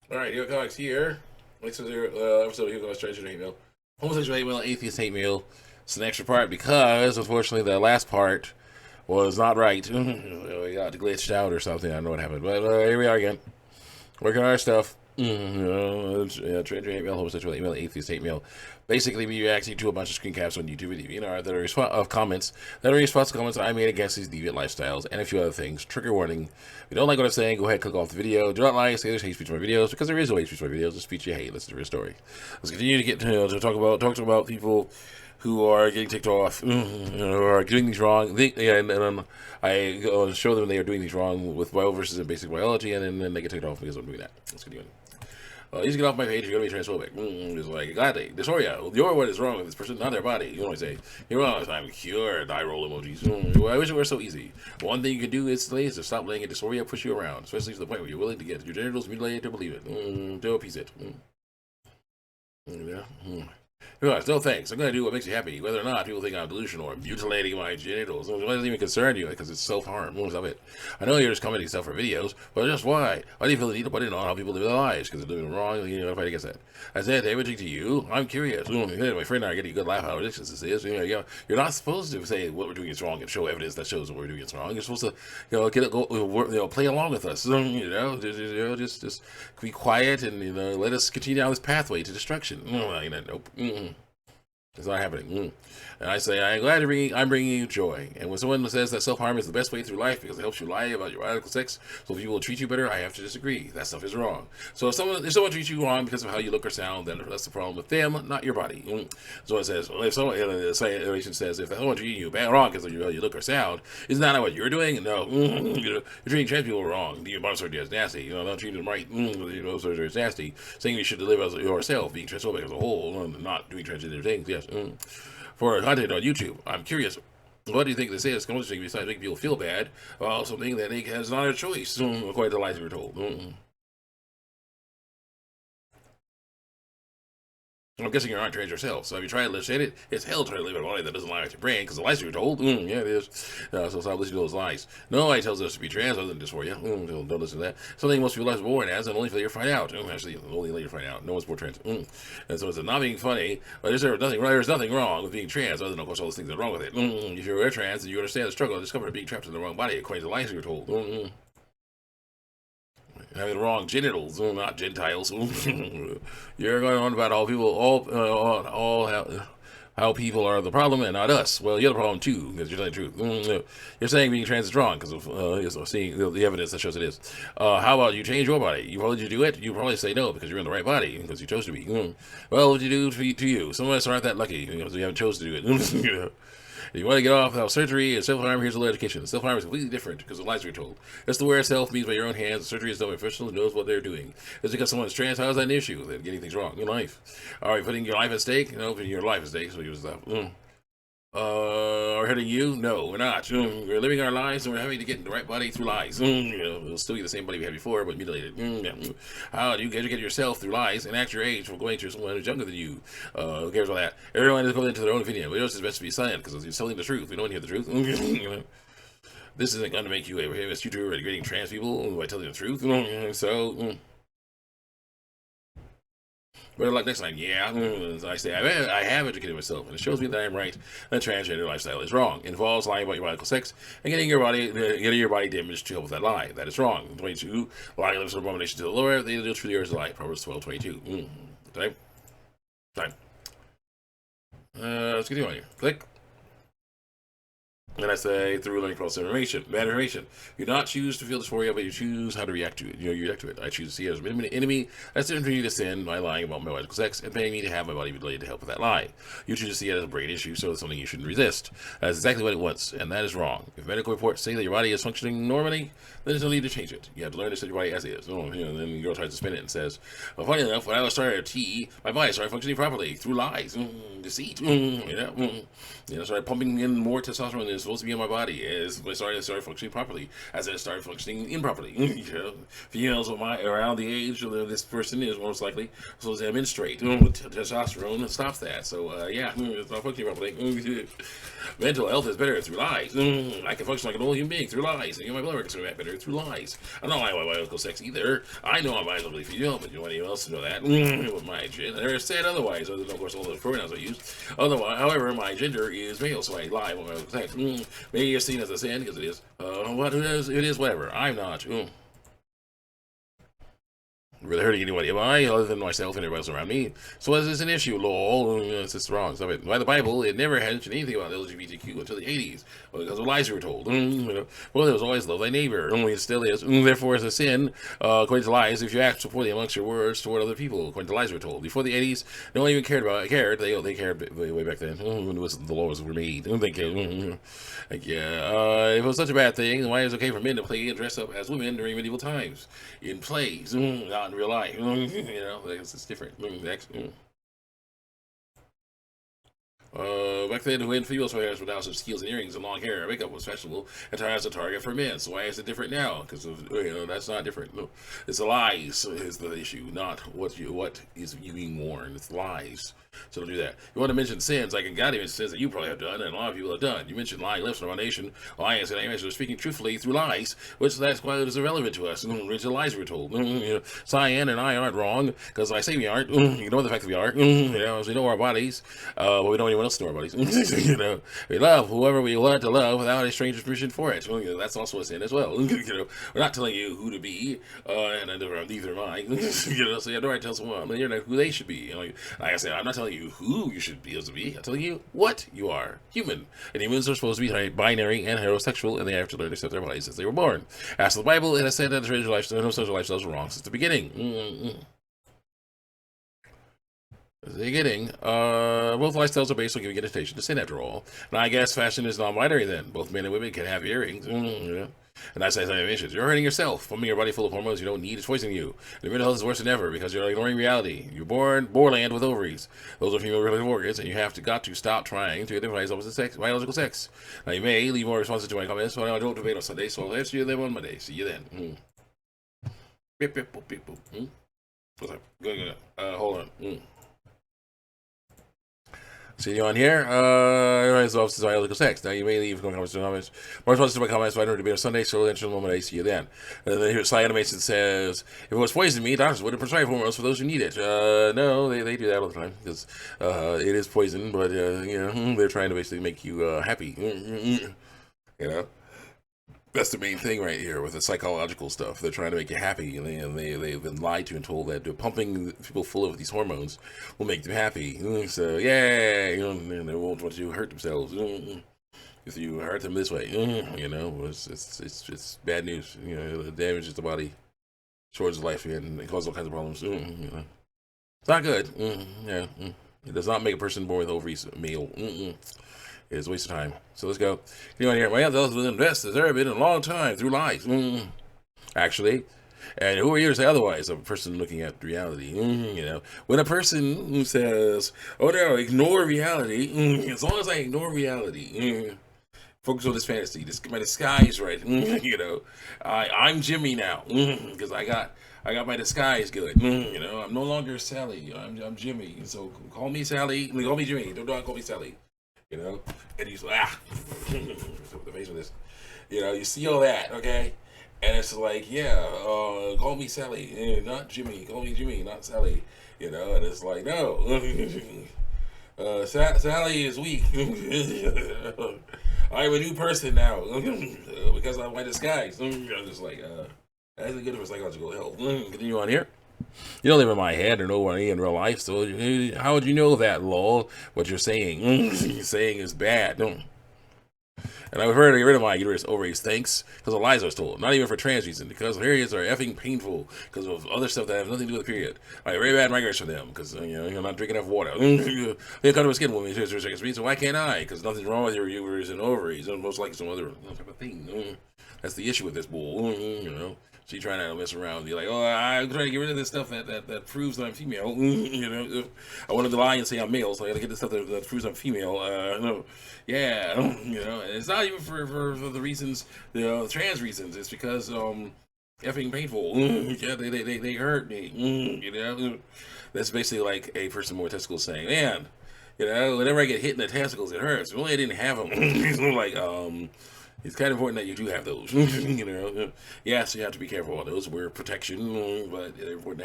All right, here guys, here. Episode here goes Transgender hate mail, homosexual hate mail, atheist hate mail. It's an extra part because unfortunately the last part was not right. We got glitched out or something. I don't know what happened, but here we are again, working on our stuff. Transgender hate mail, homosexual hate mail, atheist hate mail. Basically, me reacting to a bunch of screen caps on YouTube and DeviantArt that are of comments that are response to comments I made against these deviant lifestyles and a few other things. Trigger warning: if you don't like what I'm saying, go ahead, click off the video. Do not like, say there's hate speech in my videos because there is no hate speech in my videos. It's speech you hate. Listen to your story. Let's continue to get to talk about people who are getting ticked off, or are doing things wrong. And I go and show them they are doing things wrong with bio versus in basic biology, and then they get ticked off because I'm doing that. Let's continue. You should get off my page. You're going to be transphobic. It's like, gladly. Dysphoria. Your what is wrong with this person, not their body. You know what I say? You're wrong. I'm cured. I roll emojis. Well, I wish it were so easy. One thing you can do is to stop letting dysphoria push you around, especially to the point where you're willing to get your genitals mutilated to believe it. To appease it. Yeah. No thanks. I'm going to do what makes you happy, whether or not people think I'm delusional or mutilating my genitals. It doesn't even concern you because it's self-harm. Stop it. I know you're just commenting stuff for videos, but just why? Why do you feel the need to put in on how people live their lives? Because they're doing wrong, you know, fight against that. I said, everything to you, I'm curious. My friend and I are getting a good laugh out of this. This is. You're not supposed to say what we're doing is wrong and show evidence that shows what we're doing is wrong. You're supposed to, play along with us. Just be quiet and let us continue down this pathway to destruction. Nope. It's not happening. And I say, I'm glad I'm bringing you joy. And when someone says that self-harm is the best way through life because it helps you lie about your radical sex so people will treat you better, I have to disagree. That stuff is wrong. So if someone treats you wrong because of how you look or sound, then that's the problem with them, not your body. So it says, well, if someone, the situation says, if someone treating you wrong because of how you look or sound, isn't that what you're doing? No. You're treating trans people wrong. Your bottom surgery is nasty. Not treating them right. Surgery is nasty. Saying you should live as yourself, being transphobic as a whole, not doing transgender things. Yes. For content on YouTube, I'm curious. What do you think this is? Conversation besides making people feel bad about something that they has not a choice, according to the lies we were told. I'm guessing you're not trans yourself, so if you try to live it, it's hell trying to live in a body that doesn't lie with your brain, because the lies you're told, yeah, it is. So stop listening to those lies. Nobody tells us to be trans other than dysphoria. Don't listen to that. Something most people are born as, and only later find out. Actually, only later find out. No one's born trans. And so it's not being funny, but there's nothing wrong with being trans, other than, of course, all those things that are wrong with it. If you're trans, then you understand the struggle and discover being trapped in the wrong body, according to the lies you're told. Having the wrong genitals, not Gentiles. You're going on about all people, all how people are the problem and not us. Well, you're the problem too, because you're telling the truth. You're saying being trans is wrong because of seeing the evidence that shows it is. How about you change your body? You probably do it. You probably say no because you're in the right body because you chose to be. Well, what do you do to you? Some of us aren't that lucky because we haven't chosen to do it. If you want to get off without surgery and self-harm, here's a little education. Self-harm is completely different because of lies we're told. It's the wear self means by your own hands. Surgery is done by professionals who knows what they're doing. It's because someone's trans. How is that an issue? They're getting things wrong in life. All right, putting your life at stake? No, putting your life at stake. So use that. Are hurting you? No, we're not. We're living our lives and we're having to get in the right body through lies. We'll still be the same body we had before, but mutilated. How do you educate yourself through lies and act your age from going to someone who's younger than you? Who cares about that? Everyone is going into their own opinion, but it's best to be silent because you're telling the truth. We don't hear the truth. This isn't going to make you a famous YouTuber degrading trans people by telling the truth. So. But like next time, yeah, I say, I have educated myself, and it shows me that I'm right. The transgender lifestyle is wrong. It involves lying about your biological sex and getting your body damaged to help with that lie. That is wrong. 22, lying lives an abomination to the Lord. They do truly yours a lie. Proverbs 12:22. Time. Let's continue on here. Click. And I say through learning false information, bad information. You do not choose to feel dysphoria, but you choose how to react to it. You react to it. I choose to see it as an enemy that's different from you to sin by lying about my biological sex and paying me to have my body mutilated to help with that lie. You choose to see it as a brain issue, so it's something you shouldn't resist. That's exactly what it wants, and that is wrong. If medical reports say that your body is functioning normally, then there's no need to change it. You have to learn to accept your body as it is. And then the girl tries to spin it and says, well, funny enough, when I was started at T, my body started functioning properly through lies, deceit. Started pumping in more testosterone than supposed to be in my body as I started functioning properly, as I started functioning improperly. Females around the age of this person is most likely supposed to menstruate. Testosterone stops that. So yeah, it's not functioning properly. Mental health is better through lies. I can function like an old human being through lies. My blood work is better through lies. I don't like my biological sex either. I know I'm biologically female, but you want anyone else to know that? With my gender, they're said otherwise, other than of course all the pronouns I use. Otherwise, however, my gender is male, so I lie about my biological sex. Maybe it's seen as a sin because it is. What it is, whatever. I'm not. Really hurting anybody, am I? Other than myself and everybody else around me. So is this an issue, lol? It's just wrong. Stop it. By the Bible, it never mentioned anything about LGBTQ until the 80s. Because of lies we were told. Well, there was always love thy neighbor. It still is. Therefore, it's a sin, according to lies, if you act poorly amongst your words toward other people, according to lies we were told. Before the 80s, no one even cared. They cared way back then, when the laws were made. They cared. If it was such a bad thing, then why is it okay for men to play and dress up as women during medieval times? In plays, not in real life. It's different. Back then, when females wear without such skills and earrings and long hair, makeup was fashionable and as a target for men. So why is it different now? Because that's not different. No, it's the lies is the issue, not what is being worn. It's lies. So don't do that. You want to mention sins? I can God even sins that you probably have done, and a lot of people have done. You mentioned lying lips in our nation. Lying is an image of speaking truthfully through lies, which that's why it is irrelevant to us. Which the lies we're told. Cyan and I aren't wrong because I say we aren't. Ignore the fact that we are. As we know our bodies, but we don't anyone else know our bodies. We love whoever we want to love without a stranger's permission for it. That's also a sin as well. We're not telling you who to be, and neither am I. So you have no right to tell someone who they should be. Like I said, I'm not telling you who you should be able to be. I'm telling you what you are. Human. And humans are supposed to be binary and heterosexual, and they have to learn to accept their bodies as they were born. As to the Bible, it has said that no social lifestyles were wrong since the beginning. Both lifestyles are based on giving attention to sin, after all. And I guess fashion is non-binary then. Both men and women can have earrings. And that's issues. You're hurting yourself. Pumping your body full of hormones you don't need is poisoning you. And your mental health is worse than ever because you're ignoring reality. You're born borderland with ovaries. Those are female reproductive organs, and you have got to stop trying to identify as opposite sex, biological sex. Now you may leave more responses to my comments, but I don't debate on Sunday, so I'll answer you them on Monday. See you then. Beep, beep, boop, beep, boop. What's up? Good. Hold on. See you on here. Everybody's office is biological sex. Now you may leave comments to comments. More responses to my comments, but I don't debate on Sunday, so answer them Monday. See you then. And then here's Sly Animation says, if it was poison meat, doctors wouldn't prescribe hormones for those who need it. No, they do that all the time because it is poison, but they're trying to basically make you happy. That's the main thing right here with the psychological stuff. They're trying to make you happy, and they've been lied to and told that pumping people full of these hormones will make them happy. So, yay! And they won't want you to hurt themselves. If you hurt them this way, it's bad news. It damages the body, shortens life, and causes all kinds of problems. It's not good. It does not make a person born with ovaries male. It's a waste of time. So let's go. Here. My health has been invested there been in a long time through lies. Actually. And who are you to say otherwise? A person looking at reality. When a person who says, oh no, ignore reality, as long as I ignore reality, focus on this fantasy, my disguise right, I'm Jimmy now, because I got my disguise good. I'm no longer Sally, I'm Jimmy, so call me Sally, call me Jimmy, don't call me Sally. And he's like, the face of this, you see all that, okay? And it's like, call me Sally, not Jimmy, call me Jimmy, not Sally, and it's like, no, Sally is weak. I'm a new person now, because of my disguise. I'm just like, that's good for psychological health. Continue on here. You don't live in my head or know what I am in real life, so how would you know that, lol? What you're saying? You're saying is bad. And I prefer to get rid of my uterus ovaries, thanks, because of lies I was told. Not even for trans reasons, because periods are effing painful because of other stuff that have nothing to do with the period. I have very bad migraines from them, because you're not drinking enough water. They cut to my skin woman, so why can't I? Because nothing's wrong with your uterus and ovaries, and most likely some other type of thing. That's the issue with this bull. She trying to mess around. You're like, oh, I'm trying to get rid of this stuff that proves that I'm female. You know, I wanted to lie and say I'm male, so I got to get this stuff that proves I'm female. No, yeah, you know, and it's not even for the reasons, you know, trans reasons. It's because effing painful. Yeah, they hurt me. You know, that's basically like a person with more testicles saying, man. You know, whenever I get hit in the testicles, it hurts. Well, I didn't have them. So like, it's kind of important that you do have those. You know, yes, you have to be careful on those. We're protection, but they're important to have.